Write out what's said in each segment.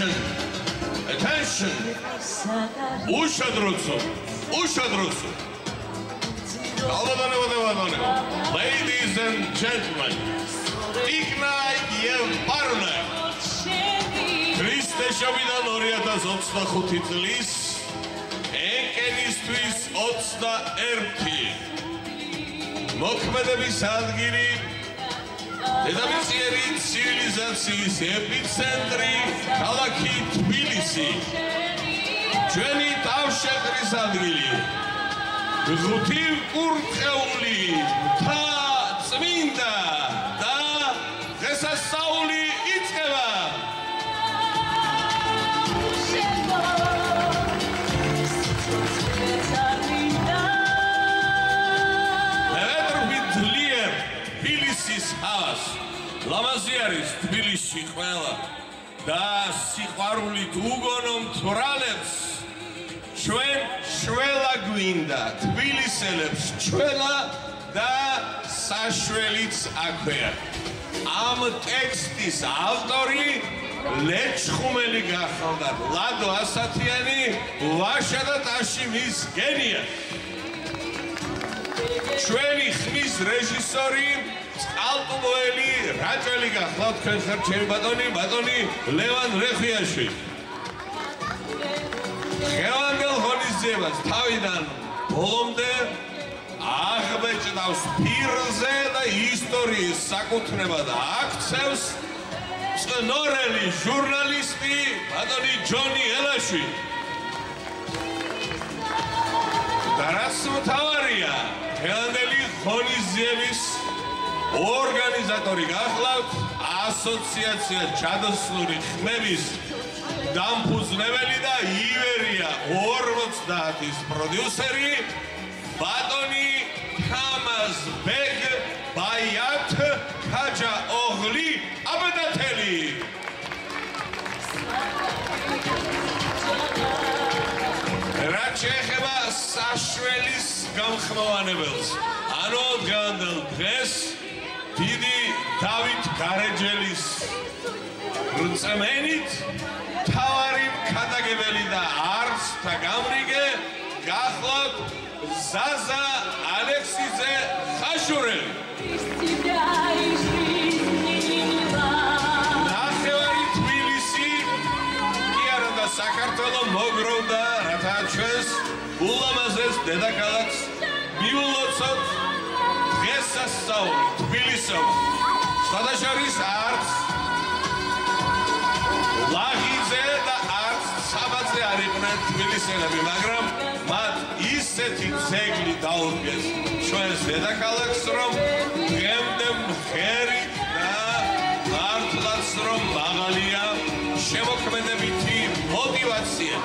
Attention! Attention! Ushadrotso! Ushadrotso! Ladies and gentlemen, Ignai Parne! Christe Shabidan 2025 წლის ეკენისთვის 21 მოქმედების ადგილი დედამიწიერი ცივილიზაციის ეპიცენტრი ქალაქი თბილისი ჩვენი თავშეყრის ადგილი ღუთივ კურთხეული მთა წმინდა და დღესასწაული იწყება ლამაზი არის თბილისში ყველა და სიყვარულით უგონო მთვრალებს ჩვენ შველა გვინდა თბილისელებს შველა და საშველიც აქვეა ამ ტექსტის ავტორი ლეჩხუმელი გახლდათ ლადო ასათიანი ვაშა და ტაში მის გენია ჩვენი ხმის რეჟისორი ალტუბოელი რაჭველი გახლავთ თქვენ ხარ ჩემი ბატონი ლევან რეხვიაში ხელამდელ ღონისძიებას თავიდან ბოლომდე აღბეჭდავს პირზე და ისტორიის საკუთრებად აქცევს წნორელი ჟურნალისტი ბატონი ჯონი ელაშვილი და რაც მთავარია ხელამდელი ღონისძიების ორგანიზატორი გახლავთ ასოციაცია ჩადოსნური ხმების დამფუძნებელი და ივერია 50-ის პროდიუსერი ბატონი თამაზ ბეგ ბაიათ ხაჯა ოღლი აბედათელი რაც შეეხება საშველის გამხმოვანებელს ანუ განდელ დღეს დიდი დავით გარეჯელის რწმენით თავარი ქადაგებელი და არცთა გამრიგე გახლავთ ზაზა ალექსიძე ხაშურელი ნახევარი თბილისი კი არა და საქართველო მოგროვდა რათა ჩვენს ულამაზეს დედაქალაქს მიულოცოთ დღესასწაული თბილისով სხვადასხვის არც ლაღიძე და არც საბაძე არ იყვნენ თბილისელები მაგრამ მათ ისეთი ძეგლი დაუდგეს ჩვენს დედაქალაქს რომ დღემდე მღერით და მართლაც რომ მაღალია შემოქმედებითი მოტივაცია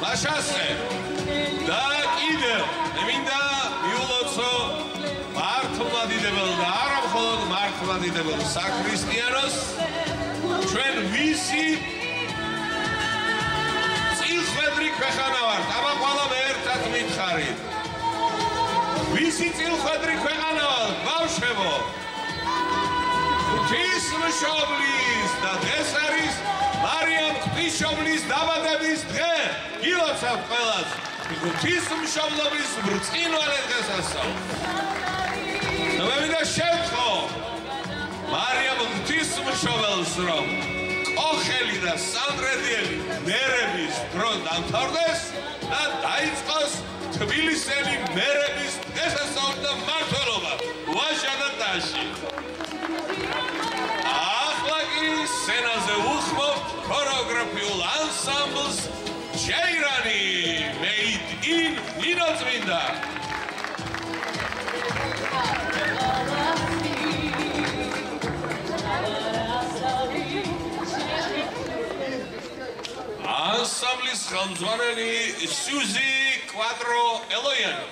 მაშასე და კიდევ მინდა მიულოცო მართლმადიდებელ და არა მხოლოდ მართლმადიდებელ საქრისტიანოს ჩვენ ვისი წილხვედრი ქვეყანა ვართ აბა ყველამ ერთად მითხარით ვისი წილხვედრი ქვეყანა ვართ ბავშვებო ღვთისმშობლის და დღეს არის მარიამ ღვთისმშობლის დაბადების დღე გილოცავთ ყველას ღვთისმშობლობის ბრწყინვალე დღესასწაული და მე მინდა შევთხო მარიამ ღვთისმშობელს რომ კოხელი და სანდრედიელი მერების დრო დამთავრდეს და დაიწყოს თბილისელი მერების დღესასწაული და მმართველობა ვაშა და ტაში ახლა კი სცენაზე უხმობთ ქორეოგრაფიულ ანსამბლს ჯეირანი made in ნინოწმინდა ანსამბლის ხელმძღვანელი სუზი კვადრო ელოიანი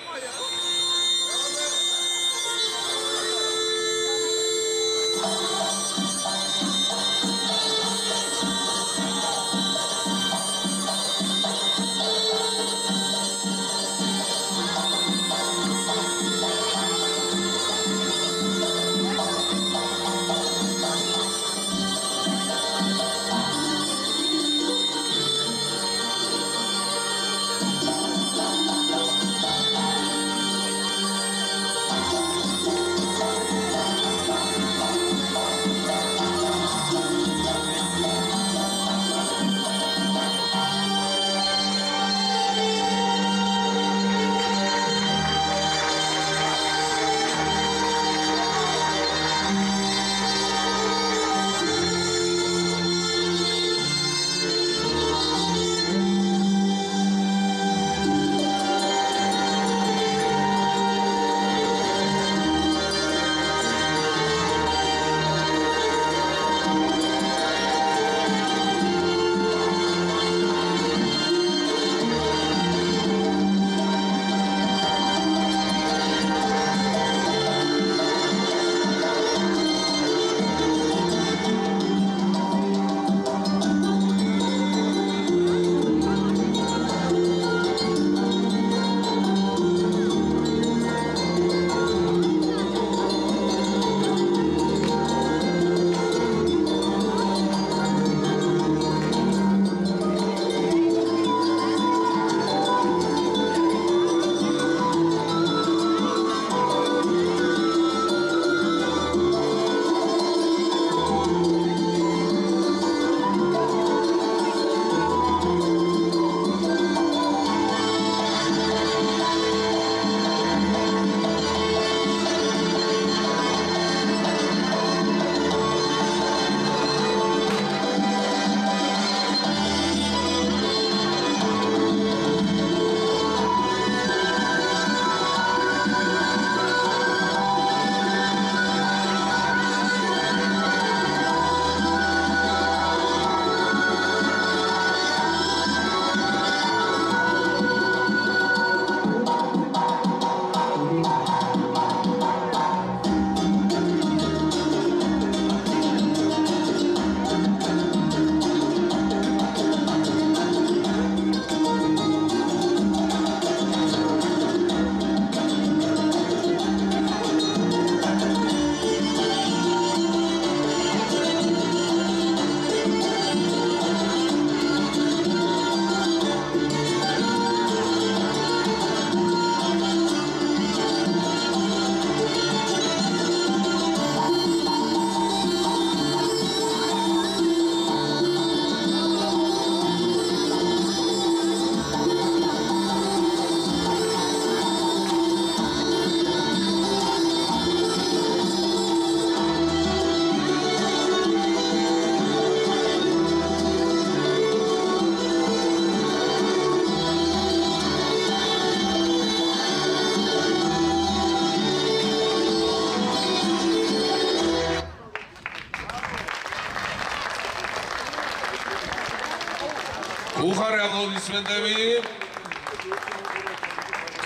უხარე აპლოდისმენტები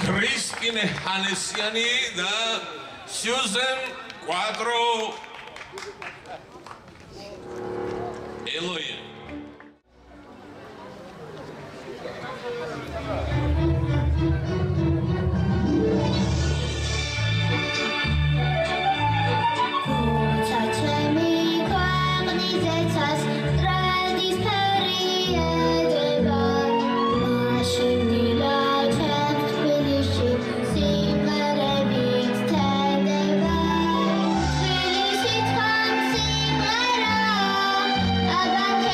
კრისტინე ჰანესიანი და სიუზენ კვატრო ელოიანი. Abang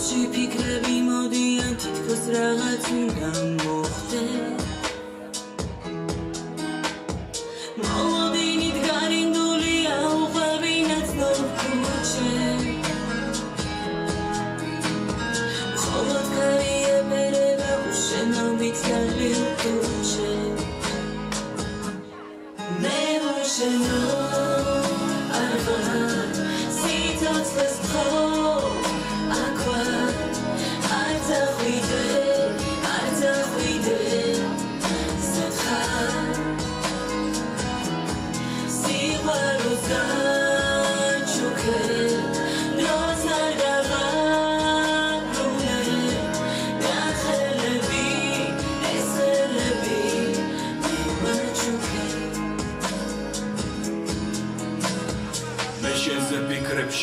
მozში ფიქრები მოდიან თითქოს რაღაც უნდა მოხდეს მოლოდინით გარინდულია უყვები ნაცნობ ქუჩებს მხოლოდ კარიერება უშენობით დაღლილ ქუჩებს მე უშენო არ ვარ სიცოცხლეს მხოლოდ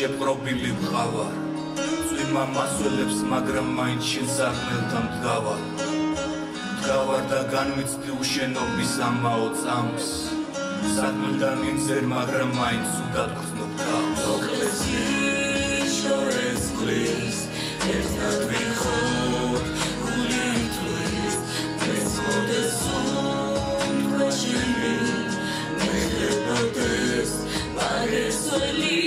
შეპყრობილი ვყავარ წვიმა მასველებს მაგრამ მაინც შენ საღმელთან მდგავარ და განვიცდი უშენობის ამაო წამს საღმელთან მიმზერ მაგრამ მაინც უდად გრძნობ თავს ოქრეს შორეს გლის ერთად ვიხოთ გული თვლის ეს მოდეს სუნთქვაშენი მეხლებოდეს მაგესველი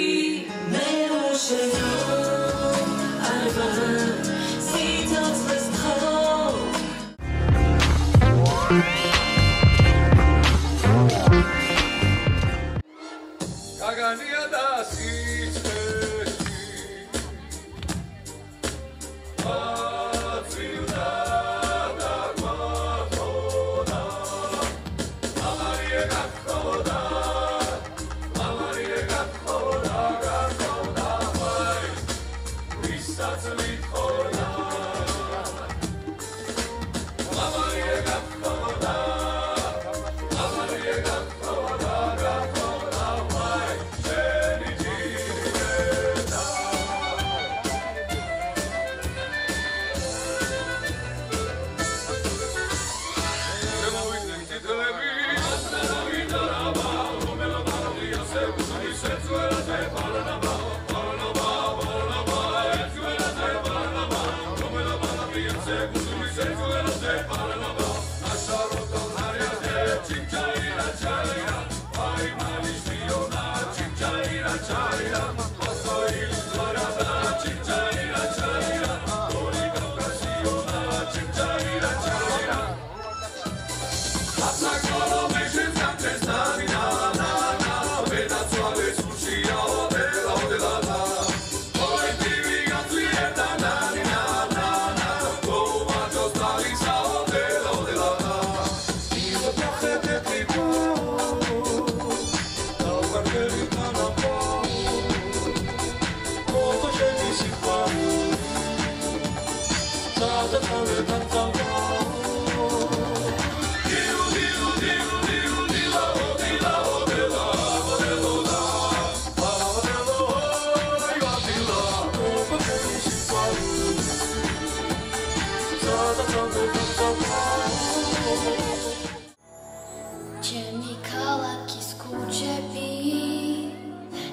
ჩემი ქალაქის ქუჩები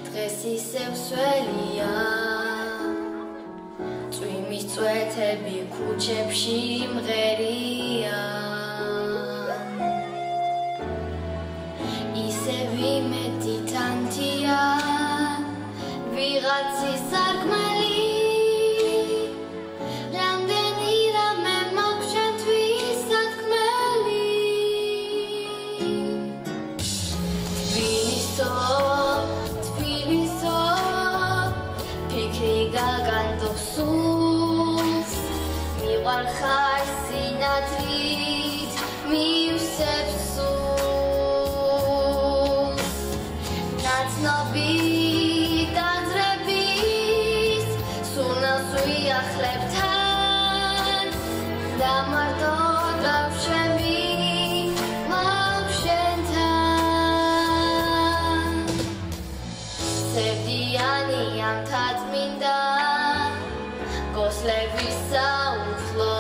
დღეს ისევ სველია წვიმის წვეთები ქუჩებში მღერია ისევ იმედი თანთია ვიღაცის სარკმელი ხარ სინათლით მივსებს სულს ნაცნობი დაძრების სუნას ვიახლებ თან და მარტო დავშევი მავშენთან სევდიანი ამ თაწმინდა გოსლების საუფლო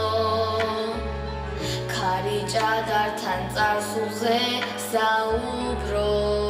ქარიჭადართან წარსულზე საუბრობს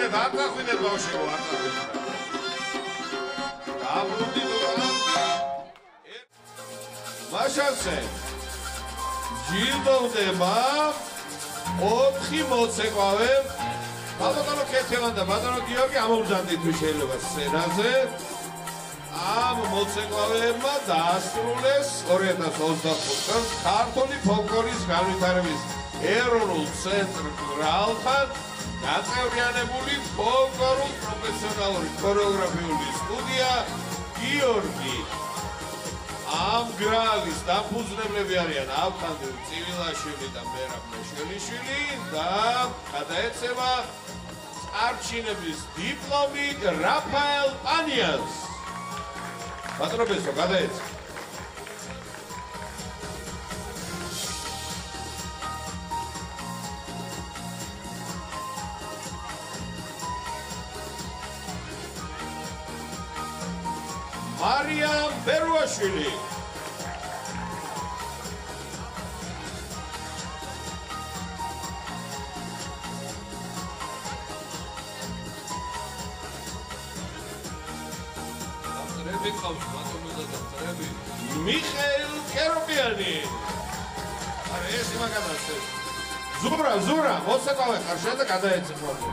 არ დახვიდეთ ბავშვებო, არ დახვიდეთ. დაბრუნდით უკან. მაშასე ჯილდოვდება 4 მოცეკვავე. ბატონო ქეთევან და ბატონო გიორგი ამოვზანდით თუ შეიძლება სცენაზე. ამ მოცეკვავეებმა დაასრულეს 2025 წელს ქართული ფოლკლორის განვითარების ეროვნულ ცენტრ გრალთან გაწევრიანებული ფოლკლორულ პროფესიონალური ქორეოგრაფიული სტუდია გიორგი. ამ გრალის დაფუძნებლები არიან ავთანდილ წივილაშვილი და მერაბ მეშველიშვილი და გადაეცემა არჩინების დიპლომი რაფაელ პანიას. ბატონო ბესო, გადაეცა. მარიამ ბერუაშვილი. მიხეილ კეროპიანი. არა ეს მაგადასე. ზურა, მოსაკვავე ხარ შენ და გადაეცე მოდი.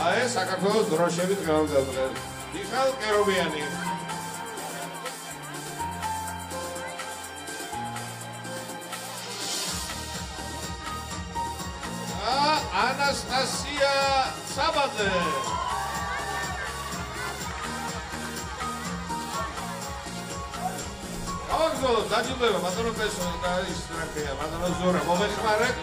აი საქართველოს დროშებით გავგზავნე. მიხეილ კეროპიანი. ანასტასია საბადე. აღგზავნო დაჯილდოება ბატონო პესო და ის რა ქვია ბატონო ზურა მომეხმარეთ.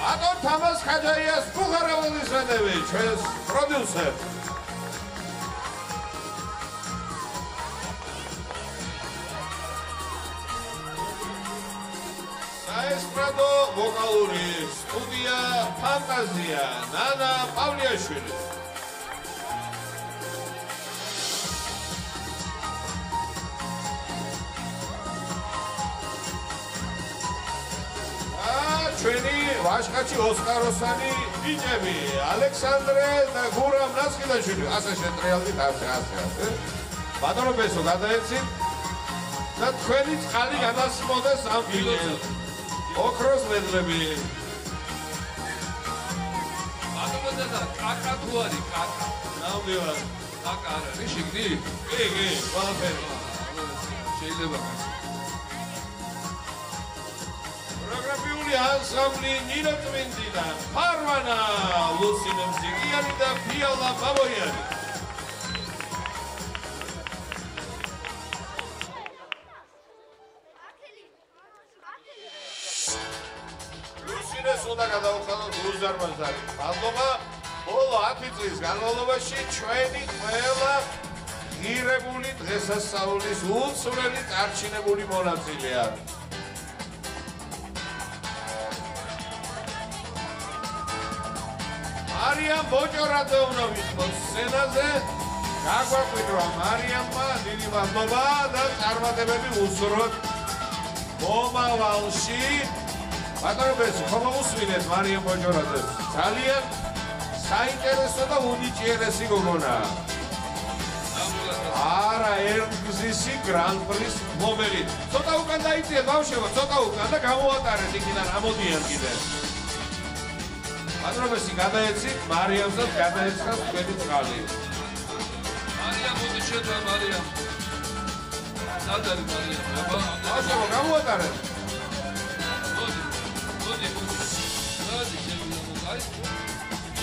ბატონ თამას ხაჯაიას ბუხარავის ვედები ჩვენს პროდიუსერ. საესტრადო ვოკალური სტუდია ფანტაზია ნანა პავლიაშვილი. ჩვენი ვაშკაჩი ოსკაროსანი ბიჭები ალექსანდრე და გურამ ნასხიდაშვილი ასე შეტრიალდით ასე. ბატონო ბესო გადაეცით და თქვენი წყალი გადასმოდეს ამ ფილმს. ოქროს მედლები. ბატონო და კაკა თუ არის კაკა. ნამდვილად კაკა არის შიგნი? კი, ყველაფერი. შეიძლება ქორეოგრაფიული ანსამბლი ნინო წმინდი და ფარვანა ლუსინე მზიგიანი და ფიალა ბაბოიანი. ლუსინეს უნდა გადავუხადოთ უზარმაზარი მადლობა. ბოლო 10 წლის განმავლობაში ჩვენი ყველა ღირებული დღესასწაულის უცვლელი წარჩინებული მონაწილეა. მარიამ ბოჭორადევნოვის სცენაზე გაგვაკვირვა მარიამმა დიდი მადლობა და წარმატებები უსურვოთ მომავალში. ბატონო ბესო, ხომ მოსვინეთ მარიამ ბოჭორაძეს? ძალიან საინტერესო და უნიჭიერესი გოგონაა. არა ერგზისი გრან-პრის მომელი. ცოტა უკან დაიწიეთ ბავშვებო, ცოტა უკან და გამოვატარეთ იქიდან ამოდიან კიდე. ბატონო გადაეცით მარიამსაც გადაეცხა თქვენი წყალი. მარიამ მოდი შედა მარიამ. სადარი მარიამ? ბავშვებო გამოვატარეთ. მოდი.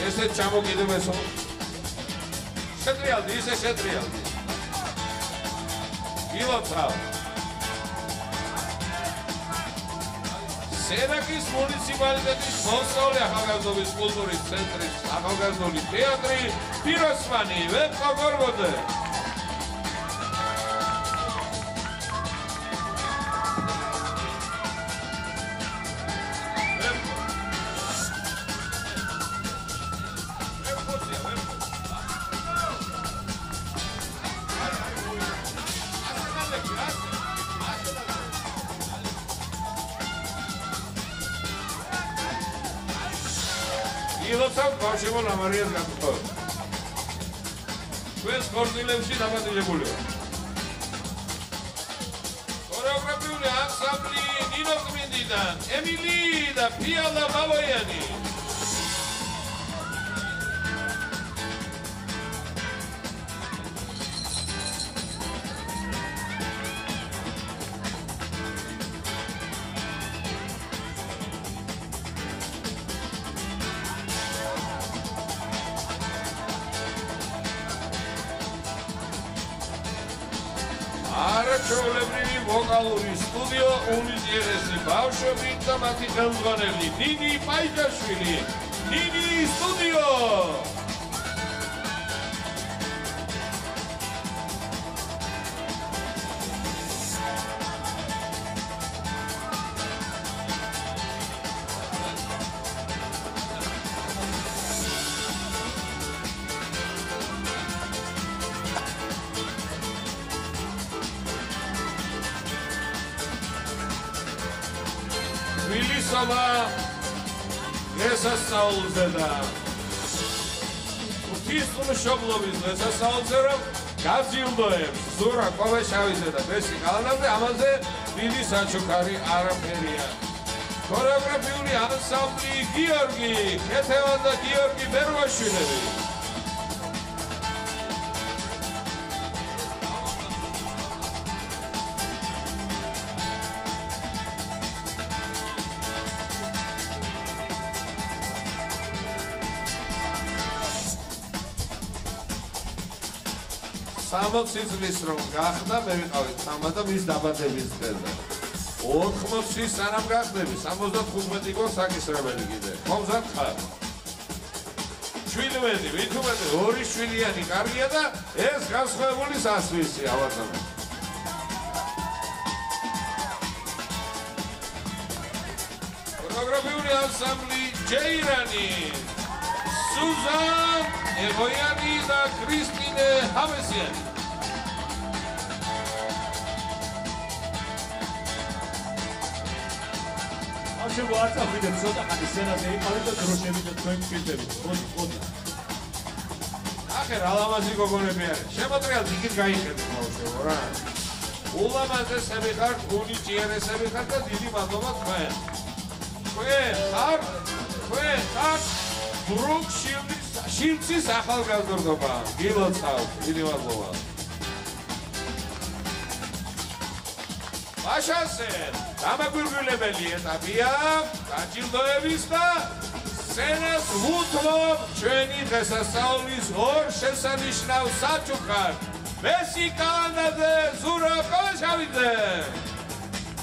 ესეც ჩამოგიდებესო. შეტრიალდი, ისე შეტრიალდი. გილოცავ. სერაკის მუნიციპალიტეტის მოსწავლე ახალგაზრდობის კულტურის ცენტრის ახალგაზრდული თეატრი პიროსმანი ვეფხა გორბოდე. გილოცავთ ბავშვებო ლამარიას გაკუთხოვეთ. Ჩვენს ხორცილებში დამატებული ვარ. ქორეოგრაფიული ანსამბლი ნინო გმინდიდან, ემილი და ფიალა ბავოიანი. არაჩვეულებრივი ვოკალური სტუდიო უმიზიერესი ბავშვები და მათი ხელმძღვანელი ნინი პაიჯაშვილი, ნინი სტუდიო. Milisova გესასწაულზე და ღვთისმშობლობის გესასწაულზე რომ გაძილდოებს ზურა კოვეშავიძე და ბესი ყალანაძე ამაზე დიდი საჩუქარი არაფერია. ქორეოგრაფიული ანსამბლი გიორგი ქეთევან და გიორგი ბერვაშვილები. სამოცი წლის რომ გახდა მე ვიყავი თამა და მის დაბადების დღეზე 80 სანამ გახდები 75 იყო საკისრებელი კიდე მომზად ხარ შვილი ვით ორი შვილიანი კარგია და ეს განსხვავებული სასვისი ავატანო ქორეოგრაფიული ანსამბლი ჯეირანი სუზან ევოიანი და კრისტინე ჰამესიანი. ბავშვებო არ წავიდეთ ცოტა ხანი სცენაზე იყავით და დროშებით და თქვენ გკითხებით. მოდი. ახე რა ლამაზი გოგონები არის. შემოტრიალთ იქით გაიხედეთ ბავშვებო რა. ულამაზესები ხართ, უნიჭიერესები ხართ და დიდი მადლობა თქვენ. თქვენ ხართ ბრუკშილდის ახალგაზრდობა. გილოცავთ, დიდი მადლობა. მაშასე, დამაგვირგვინებელი ეტაპია, დაჯილდოების და სცენას ვუთმობ ჩვენი დღესასწაულის ორ შესანიშნავ საჩუქრად. ბესი ყალანაძე, ზურა კოვეშავიძე.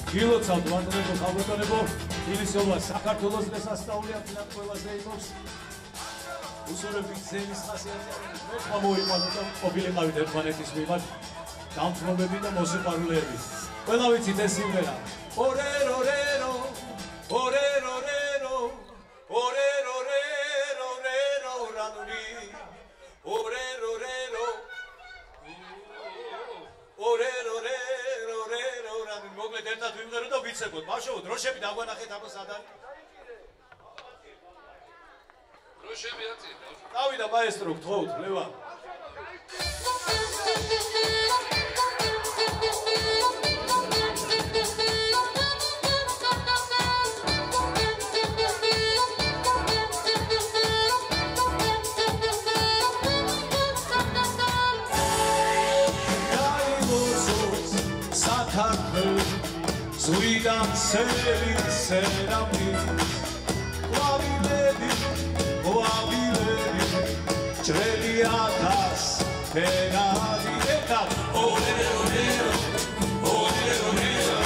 გილოცავთ მადლობო ხალხო, ილიესობა საქართველოს დღესასწაული აქედან ყველაზე იმობს. უსურვების ძელის ხასიათი მე მომოიყვანო და ყოფილიყავით ერთმანეთის მიმართ დამწნობები და მოსიყვარულეები. ყველა ვიცით ეს სიმღერა. ორერორერო ორერორერო ორერორერო რანური ორერორერო ორერორერო რანური მოკლედ ერთად ვიმღერო და ვიცებოთ. ბავშვო, დროშები დაგვანახეთ აბა სადან. დროშები აწი. დავიდა მაესტრო გთხოვთ, ლევან. ზურიდან სერი სერამი ყვავილები ჭრელი ათას ფერადი ერთად ორერორერო ორერორერო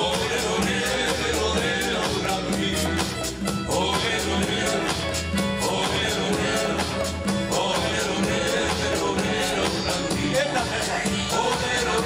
ორერორერო რამი ორერორერო ორერორერო ორერორერო რამი ერთად ორერორერო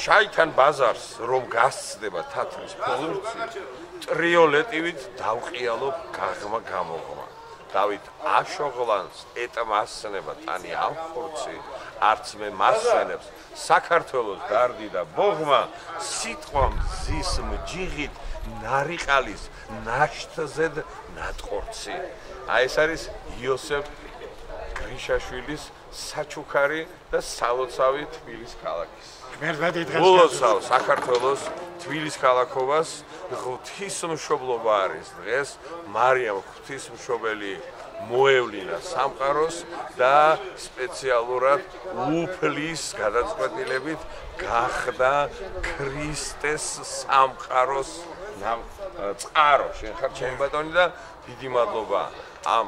შაითან ბაზარს რომ გასცდება თათრის ფოლურცი ტრიოლეტივით დავყიალო გაღმა გამოღმა დავით აშოღლანს ეტმასნება ტანი ავხურცი არც მე მასვენებს საქართველოს გარდი და ბოღმა სიტყვა მზის მჯიღით ნარიყალის ნაშთზედ ნატყორცი აი ეს არის იოსებ გრიშაშვილის საჩუქარი და სალოცავი თბილის ქალაქის. მერვედი დღეს გულოცავ საქართველოს თბილის ქალაქობას ღვთისმშობლობა არის დღეს მარიამ ღვთისმშობელი მოევლინა სამყაროს და სპეციალურად უფლის გადაწყვეტილებით გახდა ქრისტეს სამყაროს წყარო. შენ ხარ ჩემი ბატონი და დიდი მადლობა ამ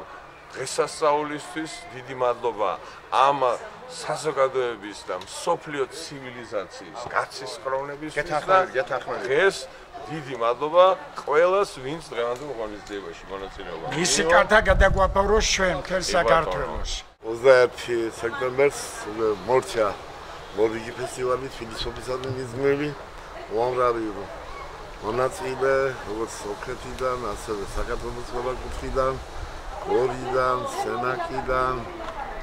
დღესასწაულისთვის, დიდი მადლობა ამ საზოგადოების და მსოფლიო ცივილიზაციის გაცისკროვნებისთვის და დღეს დიდი მადლობა ყველას, ვინც დღევანდელ ღონისძიებაში მონაწილეობდა. მისი კართა გადაგვაფოროს ჩვენ მთელ საქართველოს. 21 სექტემბერს მორჩა მორიგი ფესტივალი თბილისობისა და მიზნები უამრავი მონაწილე როგორც სოხეთიდან, ასევე საქართველოს ყველა კუთხიდან, გორიდან, სენაკიდან,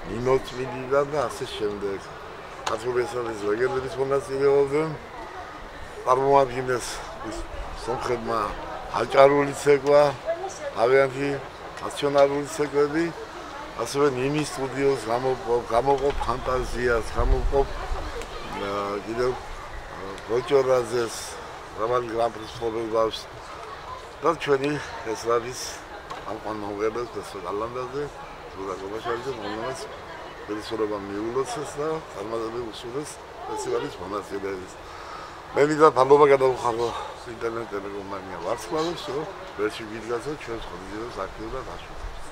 ნინოწმინდიდან და ასე შემდეგ. ქართულესალის ლეგენდების მონაწილეობდნენ. წარმოადგენს სომხებმა აჭარული ცეკვა, ავიანთი ნაციონალური ცეკვები, ასევე ნიმის სტუდიოს გამოყოფ ფანტაზიას, გამოყოფ კიდევ როჭორაძეს, რომან გრან-პრის მფლობელობას და ჩვენი ეს არის ამ ყანმოღებელს და სალანდაზე, ზურაგობაშალიძე მომავალს პერსონალა მიულოცეს და წარმატებული უსულეს ფესტივალის მონაწილეებს. მე ვიდა ფალობა გადავხარო ინტერნეტ ტელეკომპანია ვარსკვლავებს, რომ ვერჩი ვიდგასო ჩვენს ხორციელს აქტიურად აშუქებს.